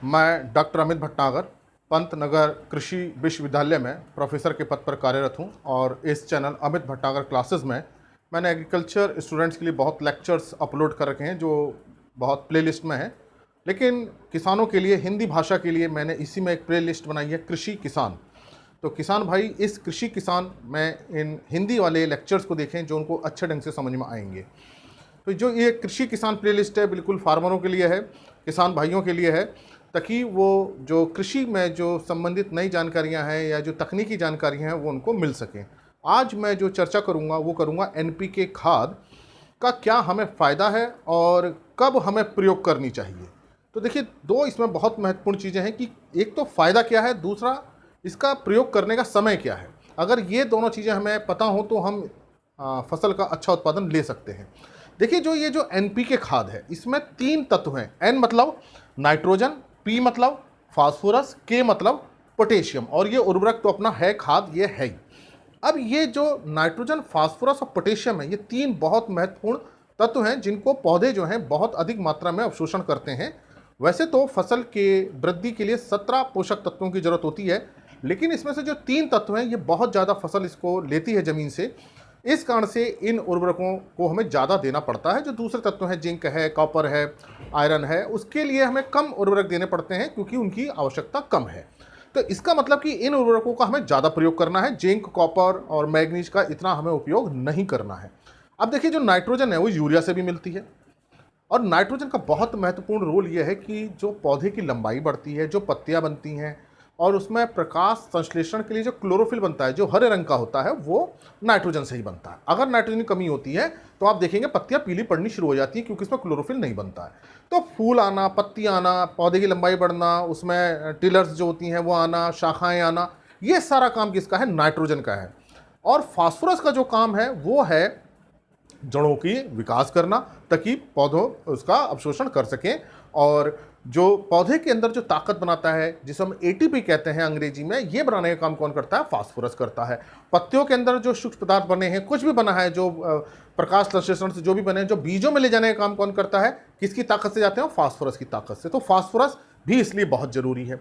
मैं डॉक्टर अमित भटनागर पंतनगर कृषि विश्वविद्यालय में प्रोफेसर के पद पर कार्यरत हूं और इस चैनल अमित भटनागर क्लासेस में मैंने एग्रीकल्चर स्टूडेंट्स के लिए बहुत लेक्चर्स अपलोड कर रखे हैं जो बहुत प्लेलिस्ट में हैं। लेकिन किसानों के लिए हिंदी भाषा के लिए मैंने इसी में एक प्लेलिस्ट बनाई है, कृषि किसान। तो किसान भाई इस कृषि किसान में इन हिंदी वाले लेक्चर्स को देखें जो उनको अच्छे ढंग से समझ में आएंगे। तो जो ये कृषि किसान प्लेलिस्ट है बिल्कुल फार्मरों के लिए है, किसान भाइयों के लिए है, ताकि वो जो कृषि में जो संबंधित नई जानकारियां हैं या जो तकनीकी जानकारियां हैं वो उनको मिल सकें। आज मैं जो चर्चा करूंगा वो करूंगा एनपीके खाद का क्या हमें फ़ायदा है और कब हमें प्रयोग करनी चाहिए। तो देखिए, दो इसमें बहुत महत्वपूर्ण चीज़ें हैं कि एक तो फ़ायदा क्या है, दूसरा इसका प्रयोग करने का समय क्या है। अगर ये दोनों चीज़ें हमें पता हो तो हम फसल का अच्छा उत्पादन ले सकते हैं। देखिए, ये जो एनपीके खाद है इसमें 3 तत्व हैं। एन मतलब नाइट्रोजन, पी मतलब फास्फोरस, के मतलब पोटेशियम, और ये उर्वरक तो अपना है, खाद ये है ही। अब ये जो नाइट्रोजन, फास्फोरस और पोटेशियम है, ये 3 बहुत महत्वपूर्ण तत्व हैं जिनको पौधे जो हैं बहुत अधिक मात्रा में अवशोषण करते हैं। वैसे तो फसल के वृद्धि के लिए 17 पोषक तत्वों की जरूरत होती है, लेकिन इसमें से जो 3 तत्व हैं ये बहुत ज़्यादा फसल इसको लेती है ज़मीन से। इस कारण से इन उर्वरकों को हमें ज़्यादा देना पड़ता है। जो दूसरे तत्व हैं, जिंक है, कॉपर है, आयरन है, उसके लिए हमें कम उर्वरक देने पड़ते हैं क्योंकि उनकी आवश्यकता कम है। तो इसका मतलब कि इन उर्वरकों का हमें ज़्यादा प्रयोग करना है, जिंक, कॉपर और मैग्नीज का इतना हमें उपयोग नहीं करना है। अब देखिए, जो नाइट्रोजन है वो यूरिया से भी मिलती है, और नाइट्रोजन का बहुत महत्वपूर्ण रोल ये है कि जो पौधे की लंबाई बढ़ती है, जो पत्तियाँ बनती हैं, और उसमें प्रकाश संश्लेषण के लिए जो क्लोरोफिल बनता है जो हरे रंग का होता है वो नाइट्रोजन से ही बनता है। अगर नाइट्रोजन की कमी होती है तो आप देखेंगे पत्तियां पीली पड़नी शुरू हो जाती हैं क्योंकि इसमें क्लोरोफिल नहीं बनता है। तो फूल आना, पत्तियां आना, पौधे की लंबाई बढ़ना, उसमें टिलर्स जो होती हैं वो आना, शाखाएं आना, ये सारा काम किसका है? नाइट्रोजन का है। और फास्फोरस का जो काम है वो है जड़ों की विकास करना ताकि पौधों उसका अवशोषण कर सकें। और जो पौधे के अंदर जो ताकत बनाता है जिसे हम एटीपी कहते हैं अंग्रेजी में, ये बनाने का काम कौन करता है? फास्फोरस करता है। पत्तियों के अंदर जो सूक्ष्म पदार्थ बने हैं, कुछ भी बना है, जो प्रकाश संश्लेषण से जो भी बने हैं, जो बीजों में ले जाने का काम कौन करता है? किसकी ताकत से जाते हैं? फास्फोरस की ताकत से। तो फास्फोरस भी इसलिए बहुत जरूरी है।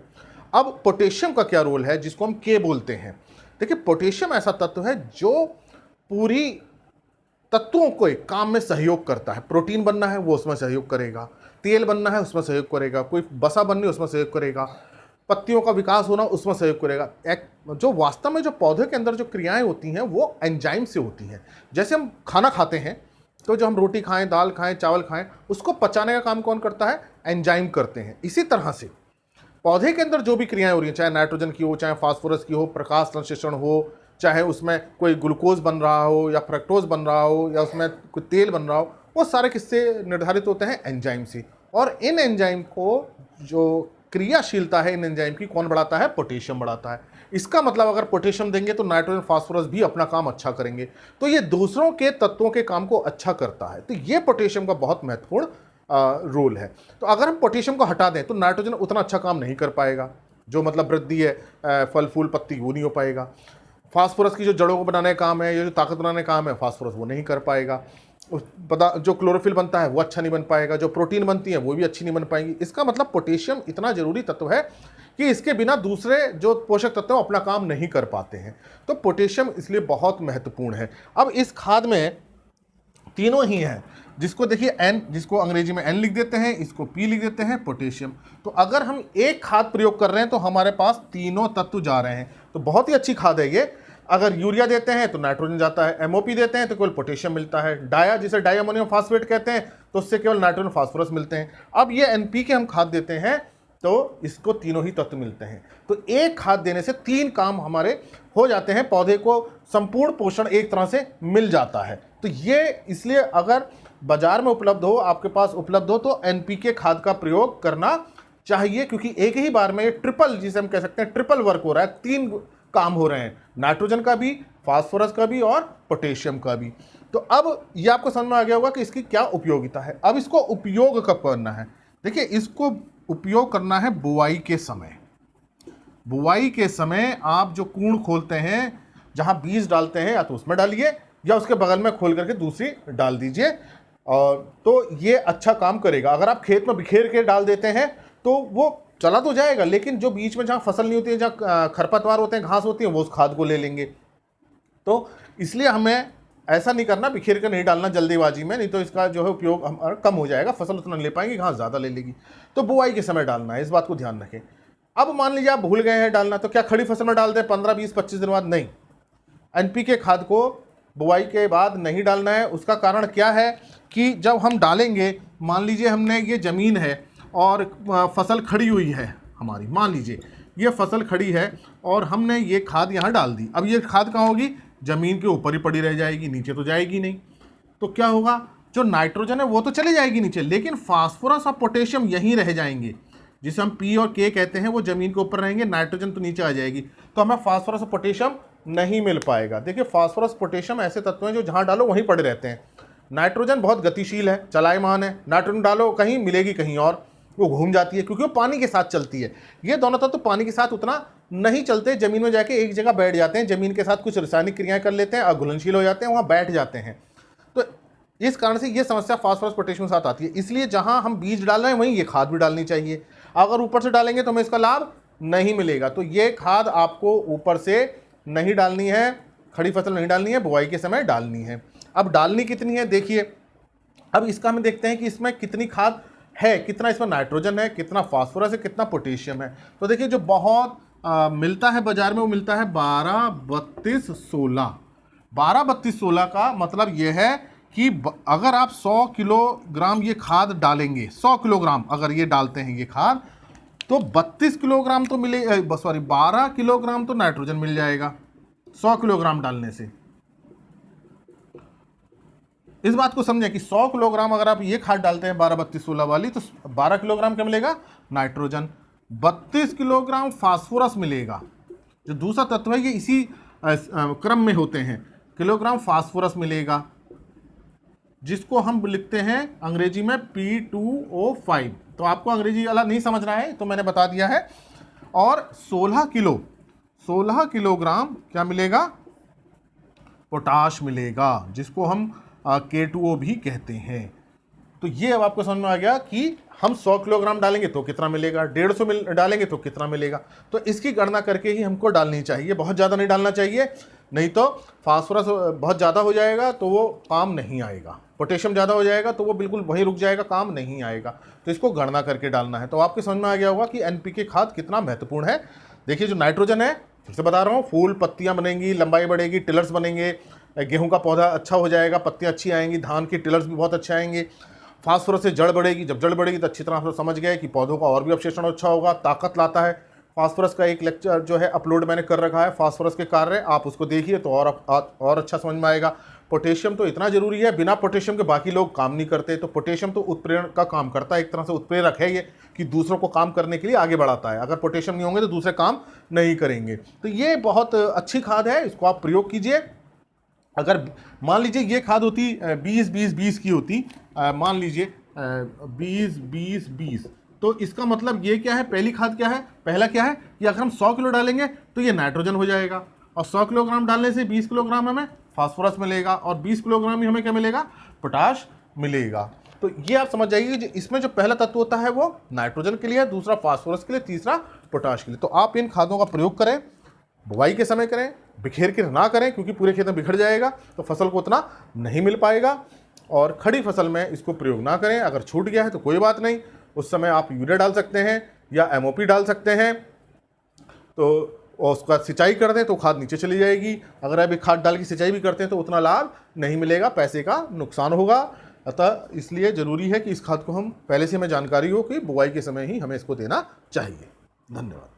अब पोटेशियम का क्या रोल है जिसको हम के बोलते हैं? देखिए, पोटेशियम ऐसा तत्व है जो पूरी तत्वों को एक काम में सहयोग करता है। प्रोटीन बनना है वो उसमें सहयोग करेगा, तेल बनना है उसमें सहयोग करेगा, कोई बसा बननी है उसमें सहयोग करेगा, पत्तियों का विकास होना उसमें सहयोग करेगा। एक जो वास्तव में जो पौधे के अंदर जो क्रियाएं होती हैं वो एंजाइम से होती हैं। जैसे हम खाना खाते हैं तो जो हम रोटी खाएं, दाल खाएं, चावल खाएं, उसको पचाने का काम कौन करता है? एंजाइम करते हैं। इसी तरह से पौधे के अंदर जो भी क्रियाएं हो रही हैं, चाहे नाइट्रोजन की हो, चाहे फास्फोरस की हो, प्रकाश संश्लेषण हो, चाहे उसमें कोई ग्लूकोज बन रहा हो या फ्रक्टोज बन रहा हो या उसमें कोई तेल बन रहा हो, वो सारे किससे निर्धारित होते हैं? एंजाइम से। और इन एंजाइम को जो क्रियाशीलता है इन एंजाइम की कौन बढ़ाता है? पोटेशियम बढ़ाता है। इसका मतलब अगर पोटेशियम देंगे तो नाइट्रोजन, फास्फोरस भी अपना काम अच्छा करेंगे। तो ये दूसरों के तत्वों के काम को अच्छा करता है। तो ये पोटेशियम का बहुत महत्वपूर्ण रोल है। तो अगर हम पोटेशियम को हटा दें तो नाइट्रोजन उतना अच्छा काम नहीं कर पाएगा, जो मतलब वृद्धि है, फल फूल पत्ती, वो नहीं हो पाएगा। फास्फोरस की जो जड़ों को बनाने का काम है, ये जो ताकत बनाने का काम है, फास्फोरस वो नहीं कर पाएगा। जो क्लोरोफिल बनता है वो अच्छा नहीं बन पाएगा, जो प्रोटीन बनती है वो भी अच्छी नहीं बन पाएंगी। इसका मतलब पोटेशियम इतना जरूरी तत्व है कि इसके बिना दूसरे जो पोषक तत्व अपना काम नहीं कर पाते हैं। तो पोटेशियम इसलिए बहुत महत्वपूर्ण है। अब इस खाद में तीनों ही हैं, जिसको देखिए एन, जिसको अंग्रेजी में एन लिख देते हैं, इसको पी लिख देते हैं, पोटेशियम। तो अगर हम एक खाद प्रयोग कर रहे हैं तो हमारे पास तीनों तत्व जा रहे हैं, तो बहुत ही अच्छी खाद है ये। अगर यूरिया देते हैं तो नाइट्रोजन जाता है, एमओपी देते हैं तो केवल पोटेशियम मिलता है, डाया जिसे डाई अमोनियम फास्फेट कहते हैं तो उससे केवल नाइट्रोजन, फास्फोरस मिलते हैं। अब ये एनपीके हम खाद देते हैं तो इसको तीनों ही तत्व मिलते हैं। तो एक खाद देने से 3 काम हमारे हो जाते हैं, पौधे को संपूर्ण पोषण एक तरह से मिल जाता है। तो ये इसलिए अगर बाजार में उपलब्ध हो, आपके पास उपलब्ध हो, तो एनपीके खाद का प्रयोग करना चाहिए, क्योंकि एक ही बार में ट्रिपल, जिसे हम कह सकते हैं ट्रिपल वर्क हो रहा है, 3 काम हो रहे हैं, नाइट्रोजन का भी, फास्फोरस का भी और पोटेशियम का भी। तो अब ये आपको समझ में आ गया होगा कि इसकी क्या उपयोगिता है। अब इसको उपयोग कब करना है? देखिए, इसको उपयोग करना है बुआई के समय। बुआई के समय आप जो कूण खोलते हैं, जहां बीज डालते हैं, या तो उसमें डालिए या उसके बगल में खोल करके दूसरी डाल दीजिए, और तो ये अच्छा काम करेगा। अगर आप खेत में बिखेर के डाल देते हैं तो वो चला तो जाएगा, लेकिन जो बीच में जहाँ फसल नहीं होती है, जहाँ खरपतवार होते हैं, घास होती है, वो उस खाद को ले लेंगे। तो इसलिए हमें ऐसा नहीं करना, बिखेर कर नहीं डालना जल्दीबाजी में, नहीं तो इसका जो है उपयोग हमारा कम हो जाएगा, फसल उतना नहीं ले पाएंगे, घास ज़्यादा ले लेगी। तो बुआई के समय डालना है, इस बात को ध्यान रखें। अब मान लीजिए आप भूल गए हैं डालना, तो क्या खड़ी फसल में डाल दें 15, 20, 25 दिन बाद? नहीं, एनपीके खाद को बुआई के बाद नहीं डालना है। उसका कारण क्या है कि जब हम डालेंगे, मान लीजिए हमने ये ज़मीन है और फसल खड़ी हुई है हमारी, मान लीजिए ये फसल खड़ी है और हमने ये खाद यहाँ डाल दी। अब ये खाद कहाँ होगी? ज़मीन के ऊपर ही पड़ी रह जाएगी, नीचे तो जाएगी नहीं। तो क्या होगा? जो नाइट्रोजन है वो तो चली जाएगी नीचे, लेकिन फास्फोरस और पोटेशियम यहीं रह जाएंगे, जिसे हम पी और के कहते हैं, वो ज़मीन के ऊपर रहेंगे, नाइट्रोजन तो नीचे आ जाएगी। तो हमें फास्फोरस और पोटेशियम नहीं मिल पाएगा। देखिए, फास्फोरस पोटेशियम ऐसे तत्व हैं जो जहाँ डालो वहीं पड़े रहते हैं। नाइट्रोजन बहुत गतिशील है, चलायमान है, नाइट्रोजन डालो कहीं मिलेगी कहीं और, वो घूम जाती है, क्योंकि वो पानी के साथ चलती है। ये दोनों तत्व पानी के साथ उतना नहीं चलते, ज़मीन में जाके एक जगह बैठ जाते हैं, ज़मीन के साथ कुछ रासायनिक क्रियाएं कर लेते हैं, अघुलनशील हो जाते हैं, वहाँ बैठ जाते हैं। तो इस कारण से ये समस्या फास्फोरस पोटेशियम के साथ आती है। इसलिए जहाँ हम बीज डाल रहे हैं वहीं ये खाद भी डालनी चाहिए। अगर ऊपर से डालेंगे तो हमें इसका लाभ नहीं मिलेगा। तो ये खाद आपको ऊपर से नहीं डालनी है, खड़ी फसल नहीं डालनी है, बुआई के समय डालनी है। अब डालनी कितनी है देखिए, अब इसका हम देखते हैं कि इसमें कितनी खाद है, कितना इसमें नाइट्रोजन है, कितना फास्फोरस है, कितना पोटेशियम है। तो देखिए, जो बहुत मिलता है बाजार में, वो मिलता है 12, 32, 16। 12, 32, 16 का मतलब ये है कि अगर आप 100 किलोग्राम ये खाद डालेंगे, 100 किलोग्राम अगर ये डालते हैं ये खाद, तो 32 किलोग्राम तो मिले, 12 किलोग्राम तो नाइट्रोजन मिल जाएगा 100 किलोग्राम डालने से। इस बात को समझें कि 100 किलोग्राम अगर आप ये खाद डालते हैं 12, 32, 16 वाली, तो 12 किलोग्राम क्या मिलेगा? नाइट्रोजन। 32 किलोग्राम फास्फोरस मिलेगा। जो दूसरा तत्व है ये इसी क्रम में होते हैं। किलोग्राम फास्फोरस मिलेगा, जिसको हम लिखते हैं अंग्रेजी में P2O5। तो आपको अंग्रेजी वाला नहीं समझना है तो मैंने बता दिया है। और 16 किलोग्राम क्या मिलेगा? पोटाश मिलेगा, जिसको हम K2O भी कहते हैं। तो ये अब आपको समझ में आ गया कि हम 100 किलोग्राम डालेंगे तो कितना मिलेगा, 150 डालेंगे तो कितना मिलेगा। तो इसकी गणना करके ही हमको डालनी चाहिए, बहुत ज़्यादा नहीं डालना चाहिए, नहीं तो फास्फोरस बहुत ज़्यादा हो जाएगा तो वो काम नहीं आएगा, पोटेशियम ज़्यादा हो जाएगा तो वो बिल्कुल वहीं रुक जाएगा, काम नहीं आएगा। तो इसको गणना करके डालना है। तो आपके समझ में आ गया होगा कि एनपीके खाद कितना महत्वपूर्ण है। देखिए, जो नाइट्रोजन है, फिर से बता रहा हूँ, फूल पत्तियाँ बनेंगी, लंबाई बढ़ेगी, टिलर्स बनेंगे, गेहूं का पौधा अच्छा हो जाएगा, पत्तियाँ अच्छी आएंगी, धान के टिलर्स भी बहुत अच्छे आएंगे। फास्फोरस से जड़ बढ़ेगी, जब जड़ बढ़ेगी तो अच्छी तरह से समझ गए कि पौधों का और भी अवशेषण अच्छा होगा, ताकत लाता है। फास्फोरस का एक लेक्चर जो है अपलोड मैंने कर रखा है, फास्फोरस के कार्य, आप उसको देखिए तो और अच्छा समझ में आएगा। पोटेशियम तो इतना जरूरी है, बिना पोटेशियम के बाकी लोग काम नहीं करते। तो पोटेशियम तो उत्प्रेरण का काम करता है, एक तरह से उत्प्रेरक है ये, कि दूसरों को काम करने के लिए आगे बढ़ाता है। अगर पोटेशियम नहीं होंगे तो दूसरे काम नहीं करेंगे। तो ये बहुत अच्छी खाद है, इसको आप प्रयोग कीजिए। अगर मान लीजिए ये खाद होती 20-20-20 की होती, मान लीजिए 20-20-20, तो इसका मतलब ये क्या है? पहली खाद क्या है? पहला क्या है कि अगर हम 100 किलो डालेंगे तो ये नाइट्रोजन हो जाएगा, और 100 किलोग्राम डालने से 20 किलोग्राम हमें फास्फोरस मिलेगा, और 20 किलोग्राम ही हमें क्या मिलेगा? पोटाश मिलेगा। तो ये आप समझ जाइए कि इसमें जो पहला तत्व होता है वो नाइट्रोजन के लिए, दूसरा फास्फोरस के लिए, तीसरा पोटाश के लिए। तो आप इन खादों का प्रयोग करें, बुवाई के समय करें, बिखेर के ना करें, क्योंकि पूरे खेत में बिखर जाएगा तो फसल को उतना नहीं मिल पाएगा। और खड़ी फसल में इसको प्रयोग ना करें। अगर छूट गया है तो कोई बात नहीं, उस समय आप यूरिया डाल सकते हैं या MOP डाल सकते हैं, तो उसका सिंचाई कर दें तो खाद नीचे चली जाएगी। अगर अभी खाद डाल की सिंचाई भी करते हैं तो उतना लाभ नहीं मिलेगा, पैसे का नुकसान होगा। अतः इसलिए ज़रूरी है कि इस खाद को हम पहले से हमें जानकारी हो कि बुवाई के समय ही हमें इसको देना चाहिए। धन्यवाद।